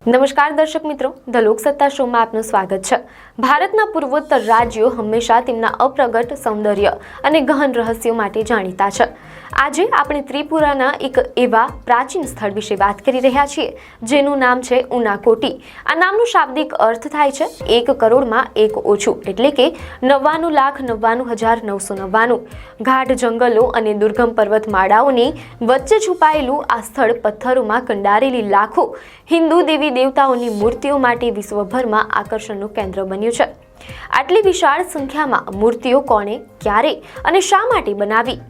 નમસ્કાર દર્શક મિત્રો, ધ લોકસત્તા શોમાં આપનું સ્વાગત છે। ભારતના પૂર્વોત્તર રાજ્યો હંમેશા તેમના અપ્રગટ સૌંદર્ય અને ગહન રહસ્યો માટે જાણીતા છે। આજે આપણે ત્રિપુરાના એક એવા પ્રાચીન સ્થળ વિશે વાત કરી રહ્યા છીએ જેનું નામ છે ઉનાકોટી। આ નામનો શાબ્દિક અર્થ થાય છે 1 કરોડમાં 1 ઓછું, એટલે કે 99,99,999। ગાઢ જંગલો અને દુર્ગમ પર્વતમાળાઓની વચ્ચે છુપાયેલું આ સ્થળ પથ્થરોમાં કંડારેલી લાખો હિન્દુ દેવી દેવતાઓની મૂર્તિઓ માટે વિશ્વભરમાં આકર્ષણનું કેન્દ્ર બન્યું છે। આટલી વિશાળ સંખ્યામાં મૂર્તિઓ કોણે, ક્યારે અને શા માટે બનાવી,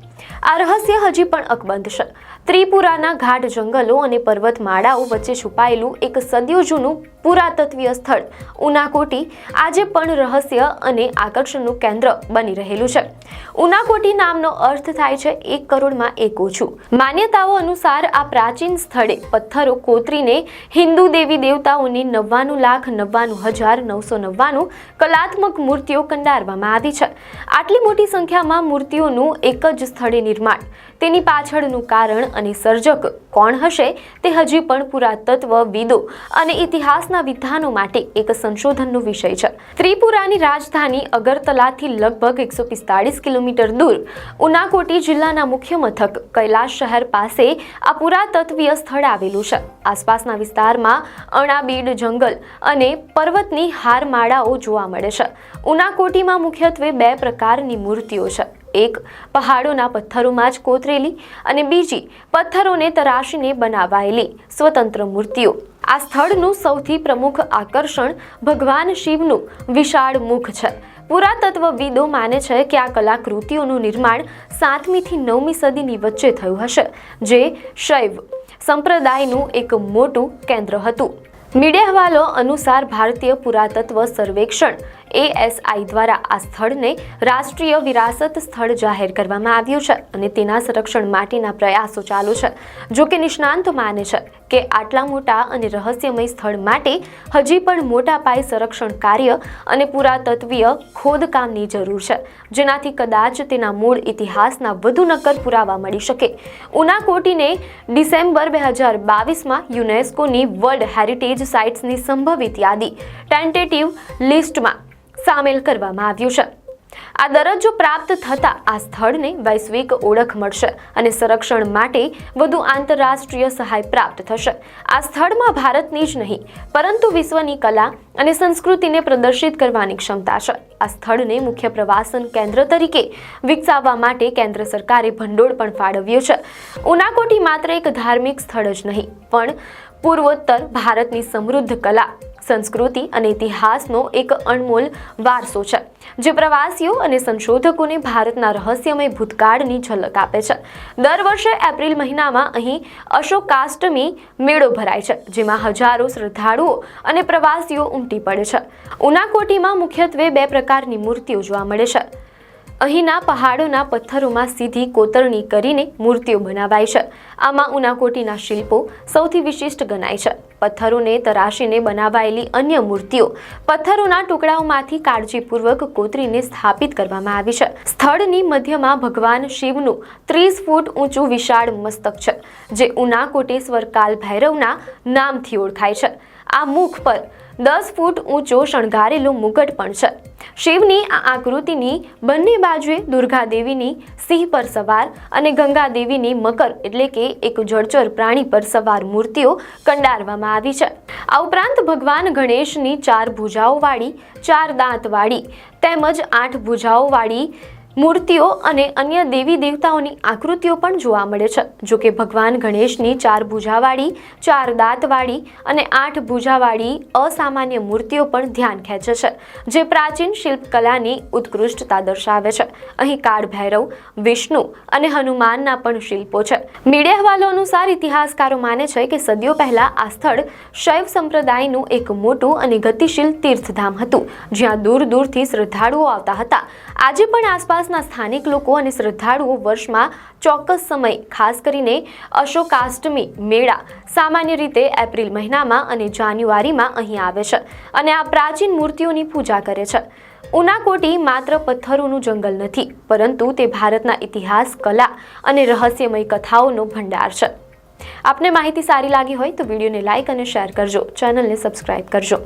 આ રહસ્ય હજી પણ અકબંધ છે। ત્રિપુરાના ઘાટ જંગલો અને પર્વતમાળાઓ વચ્ચે છુપાયેલું એક સદીઓ જૂનું પુરાતત્વીય સ્થળ ઉનાકોટી આજે પણ રહસ્ય અને આકર્ષણનું કેન્દ્ર બની રહેલું છે। ઉનાકોટી નામનો અર્થ થાય છે 1 કરોડમાં 1 ઓછું। માન્યતાઓ અનુસાર આ પ્રાચીન સ્થળે પથ્થરો કોતરીને હિન્દુ દેવી દેવતાઓની 99,99,999 કલાત્મક મૂર્તિઓ કંડારવામાં આવી છે। આટલી મોટી સંખ્યામાં મૂર્તિઓનું એક જ સ્થળે નિર્માણ, તેની પાછળનું કારણ અને સર્જક કોણ હશે તે હજી પણ પુરાતત્વવિદો અને ઇતિહાસના વિદ્વાનો માટે એક સંશોધનનો વિષય છે। ત્રિપુરાની રાજધાની અગરતલાથી લગભગ 145 કિલોમીટર દૂર ઉનાકોટી જિલ્લાના મુખ્ય મથક કૈલાશ શહેર પાસે આ પુરાતત્વીય સ્થળ આવેલું છે। આસપાસના વિસ્તારમાં અણાબીડ જંગલ અને પર્વતની હારમાળાઓ જોવા મળે છે। ઉનાકોટીમાં મુખ્યત્વે 2 પ્રકારની મૂર્તિઓ છે। એક પહાડોના પથ્થરોમાં જ કોતરેલી અને બીજી પથ્થરોને તરાશીને બનાવાયેલી સ્વતંત્ર મૂર્તિઓ। આ સ્થળનું સૌથી પ્રમુખ આકર્ષણ ભગવાન શિવનું વિશાળ મુખ છે। પુરાતત્વવિદો માને છે કે આ કલાકૃતિઓનું નિર્માણ 7મી થી 9મી સદીની વચ્ચે થયું હશે, જે શૈવ સંપ્રદાયનું એક મોટું કેન્દ્ર હતું। મીડિયા અહેવાલો અનુસાર ભારતીય પુરાતત્વ સર્વેક્ષણ ASI દ્વારા આ સ્થળને રાષ્ટ્રીય વિરાસત સ્થળ જાહેર કરવામાં આવ્યું છે અને તેના સંરક્ષણ માટેના પ્રયાસો ચાલુ છે। જો કે નિષ્ણાંતો માને છે કે આટલા મોટા અને રહસ્યમય સ્થળ માટે હજી પણ મોટા પાયે સંરક્ષણ કાર્ય અને પુરાતત્વીય ખોદકામની જરૂર છે, જેનાથી કદાચ તેના મૂળ ઇતિહાસના વધુ નક્કર પુરાવા મળી શકે। ઉનાકોટીને ડિસેમ્બર 2022માં યુનેસ્કોની વર્લ્ડ હેરિટેજ સાઇટ્સની સંભવિત યાદી ટેન્ટેટિવ લિસ્ટમાં સામેલ કરવામાં આવ્યું છે। આ દરજ્જો પ્રાપ્ત થતાં આ સ્થળને વૈશ્વિક ઓળખ મળશે અને સંરક્ષણ માટે વધુ આંતરરાષ્ટ્રીય સહાય પ્રાપ્ત થશે। આ સ્થળમાં ભારતની જ નહીં પરંતુ વિશ્વની કલા અને સંસ્કૃતિને પ્રદર્શિત કરવાની ક્ષમતા છે। આ સ્થળને મુખ્ય પ્રવાસન કેન્દ્ર તરીકે વિકસાવવા માટે કેન્દ્ર સરકારે ભંડોળ પણ ફાળવ્યું છે। ઉનાકોટી માત્ર એક ધાર્મિક સ્થળ જ નહીં પણ પૂર્વોત્તર ભારતની સમૃદ્ધ કલા, સંસ્કૃતિ અને ઇતિહાસનો એક અણમોલ વારસો છે, જે પ્રવાસીઓ અને સંશોધકોને ભારતના રહસ્યમય ભૂતકાળની ઝલક આપે છે। દર વર્ષે એપ્રિલ મહિનામાં અહીં અશોકાષ્ટમી મેળો ભરાય છે, જેમાં હજારો શ્રદ્ધાળુઓ અને પ્રવાસીઓ ઉમટી પડે છે। ઉનાકોટીમાં મુખ્યત્વે 2 પ્રકારની મૂર્તિઓ જોવા મળે છે। અહીંના પહાડોના પથ્થરોમાં સીધી કોતરણી કરીને મૂર્તિઓ બનાવાય છે। આમાં ઉનાકોટીના શિલ્પો સૌથી વિશિષ્ટ ગણાય છે। પથ્થરોને તરાશીને બનાવાયેલી અન્ય મૂર્તિઓ પથ્થરોના ટુકડાઓમાંથી કાળજીપૂર્વક કોતરીને સ્થાપિત કરવામાં આવી છે। સ્થળની મધ્યમાં ભગવાન શિવનું 30 ફૂટ ઊંચું વિશાળ મસ્તક છે, જે ઉનાકોટેશ્વર કાલ ભૈરવના નામથી ઓળખાય છે। આ મુખ પર 10 ફૂટ ઊંચો શણગારેલો મુગટ પણ છે। શિવની આ આકૃતિની બંને બાજુએ દુર્ગા દેવીની સિંહ પર સવાર અને ગંગા દેવીની મકર એટલે કે એક જળચર પ્રાણી પર સવાર મૂર્તિઓ કંડારવામાં આવી છે। આ ઉપરાંત ભગવાન ગણેશની 4 ભુજાઓવાળી, 4 દાંતવાળી તેમજ 8 ભુજાઓવાળી મૂર્તિઓ અને અન્ય દેવી દેવતાઓની આકૃતિઓ પણ જોવા મળે છે। જો કે ભગવાન ગણેશની 4 ભુજાવાળી, 4 દાંતવાળી અને 8 ભુજાવાળી અસામાન્ય મૂર્તિઓ પણ ધ્યાન ખેંચે છે, જે પ્રાચીન શિલ્પકલાની ઉત્કૃષ્ટતા દર્શાવે છે। અહીં કાળ ભૈરવ, વિષ્ણુ અને હનુમાનના પણ શિલ્પો છે। મીડિયા અહેવાલો અનુસાર ઇતિહાસકારો માને છે કે સદીઓ પહેલા આ સ્થળ શૈવ સંપ્રદાયનું એક મોટું અને ગતિશીલ તીર્થધામ હતું, જ્યાં દૂર દૂરથી શ્રદ્ધાળુઓ આવતા હતા। આજે પણ આસપાસના સ્થાનિક લોકો અને શ્રદ્ધાળુઓ વર્ષમાં ચોક્કસ સમય, ખાસ કરીને અશોકાષ્ટમી મેળા સામાન્ય રીતે એપ્રિલ મહિનામાં અને જાન્યુઆરીમાં અહીં આવે છે અને આ પ્રાચીન મૂર્તિઓની પૂજા કરે છે। ઉનાકોટી માત્ર પથ્થરોનું જંગલ નથી, પરંતુ તે ભારતના ઇતિહાસ, કલા અને રહસ્યમય કથાઓનો ભંડાર છે। આપને માહિતી સારી લાગી હોય તો વિડીયોને લાઇક અને શેર કરજો, ચેનલને સબસ્ક્રાઇબ કરજો.